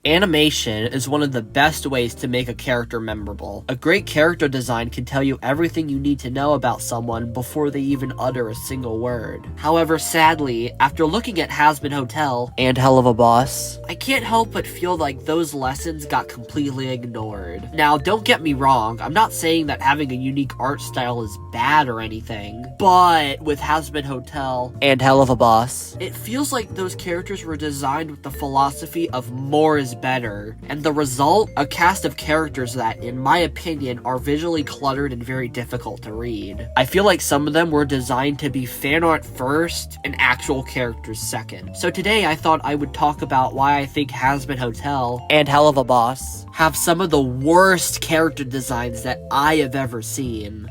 Animation is one of the best ways to make a character memorable. A great character design can tell you everything you need to know about someone before they even utter a single word. However, sadly, after looking at Hazbin Hotel and Helluva Boss, I can't help but feel like those lessons got completely ignored. Now, don't get me wrong, I'm not saying that having a unique art style is bad or anything, but with Hazbin Hotel and Helluva Boss, it feels like those characters were designed with the philosophy of more is better, and the result, a cast of characters that, in my opinion, are visually cluttered and very difficult to read. I feel like some of them were designed to be fan art first and actual characters second. So today I thought I would talk about why I think Hazbin Hotel and Helluva Boss have some of the worst character designs that I have ever seen.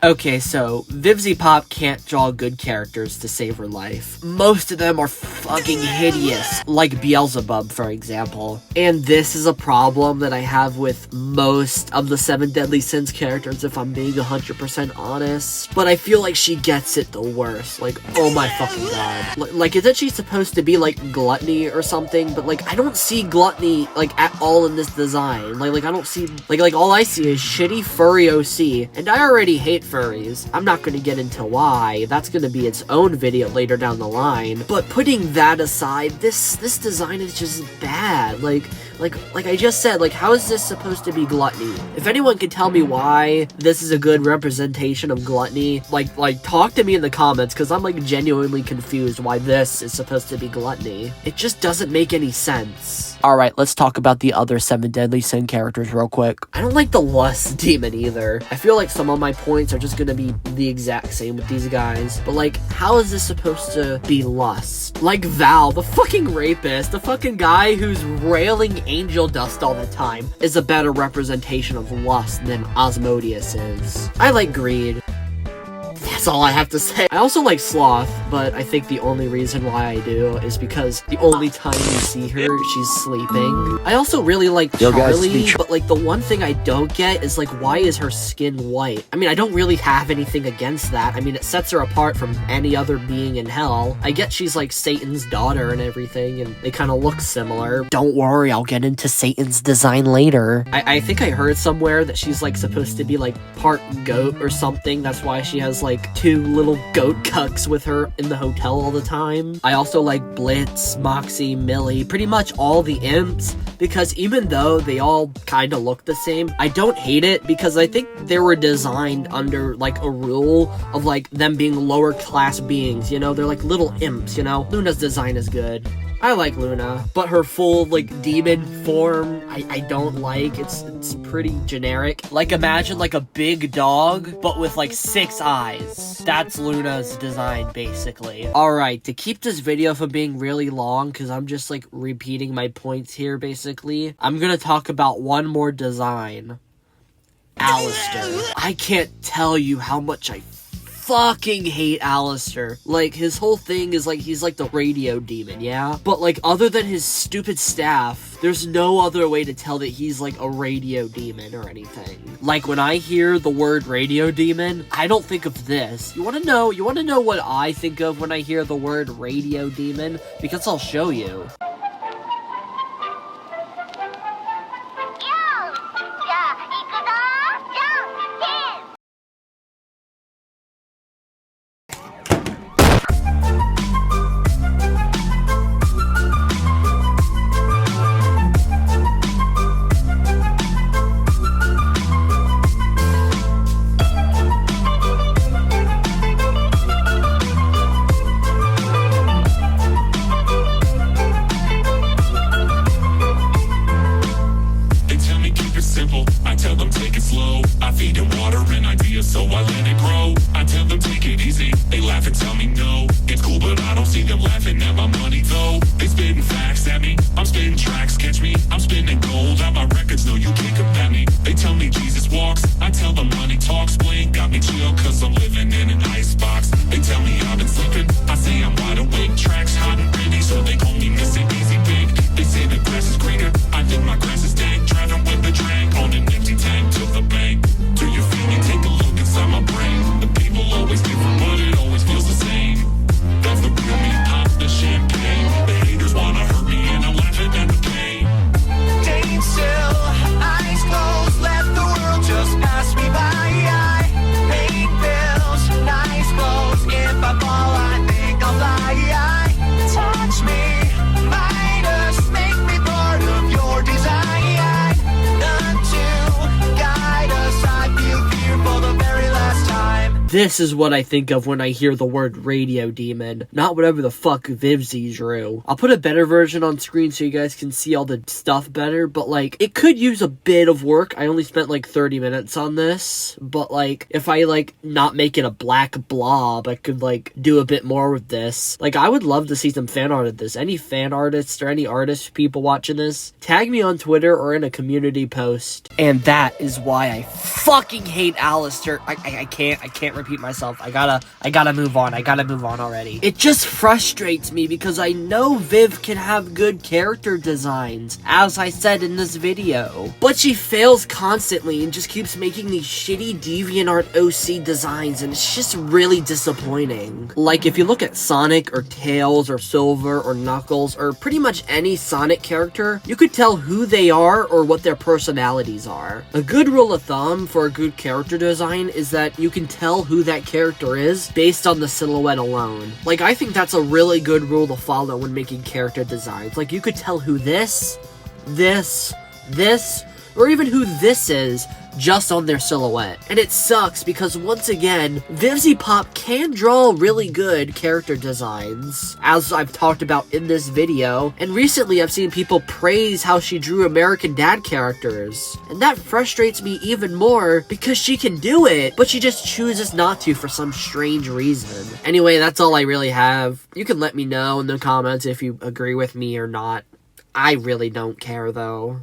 Okay, so Vivzy Pop can't draw good characters to save her life. Most of them are fucking hideous, like Beelzebub, for example. And this is a problem that I have with most of the 7 Deadly Sins characters, if I'm being 100% honest. But I feel like she gets it the worst. Like, oh my fucking god. Like, isn't she supposed to be, like, gluttony or something? But, like, I don't see gluttony, like, at all in this design. Like, I don't see, like, all I see is shitty furry OC. And I already hate furries. I'm not going to get into why. That's going to be its own video later down the line. But putting that aside, this design is just bad. Like I just said, like, how is this supposed to be gluttony? If anyone can tell me why this is a good representation of gluttony, like talk to me in the comments, because I'm, like, genuinely confused why this is supposed to be gluttony. It just doesn't make any sense. Alright, let's talk about the other 7 Deadly Sin characters real quick. I don't like the Lust Demon either. I feel like some of my points are just gonna be the exact same with these guys. But, like, how is this supposed to be lust? Like Val, the fucking rapist, the fucking guy who's railing angel dust all the time, is a better representation of lust than Asmodeus is. I like greed. That's all I have to say. I also like Sloth, but I think the only reason why I do is because the only time you see her, she's sleeping. I also really like Charlie, but, like, the one thing I don't get is, like, why is her skin white? I mean, I don't really have anything against that. I mean, it sets her apart from any other being in hell. I get she's, like, Satan's daughter and everything, and they kind of look similar. Don't worry, I'll get into Satan's design later. I think I heard somewhere that she's, like, supposed to be, like, part goat or something. That's why she has, like, 2 little goat cucks with her in the hotel all the time. I also like Blitz, Moxie, Millie, pretty much all the imps, because even though they all kind of look the same, I don't hate it, because I think they were designed under, like, a rule of, like, them being lower class beings, you know? They're like little imps, you know? Luna's design is good. I like Luna, but her full, like, demon form, I don't like. It's pretty generic. Like, imagine, like, a big dog, but with, like, 6 eyes. That's Luna's design, basically. Alright, to keep this video from being really long, because I'm just, like, repeating my points here, basically, I'm gonna talk about one more design. Alistair. I can't tell you how much I fucking hate Alistair. Like, his whole thing is, like, he's like the radio demon, yeah? But, like, other than his stupid staff, there's no other way to tell that he's, like, a radio demon or anything. Like, when I hear the word radio demon, I don't think of this. You wanna know what I think of when I hear the word radio demon? Because I'll show you. This is what I think of when I hear the word radio demon, not whatever the fuck Vivzy drew. I'll put a better version on screen so you guys can see all the stuff better, but like, it could use a bit of work. I only spent like 30 minutes on this, but like, if I like not make it a black blob, I could like do a bit more with this. Like, I would love to see some fan art of this. Any fan artists or any artists, people watching this, tag me on Twitter or in a community post. And that is why I fucking hate Alistair. I can't repeat myself. I gotta move on. I gotta move on already. It just frustrates me because I know Viv can have good character designs, as I said in this video. But she fails constantly and just keeps making these shitty DeviantArt OC designs, and it's just really disappointing. Like, if you look at Sonic or Tails or Silver or Knuckles or pretty much any Sonic character, you could tell who they are or what their personalities are. A good rule of thumb for a good character design is that you can tell who that character is based on the silhouette alone. Like, I think that's a really good rule to follow when making character designs. Like, you could tell who this, or even who this is just on their silhouette. And it sucks because, once again, Vivzy Pop can draw really good character designs, as I've talked about in this video, and recently I've seen people praise how she drew American Dad characters, and that frustrates me even more because she can do it, but she just chooses not to for some strange reason. Anyway, that's all I really have. You can let me know in the comments if you agree with me or not. I really don't care, though.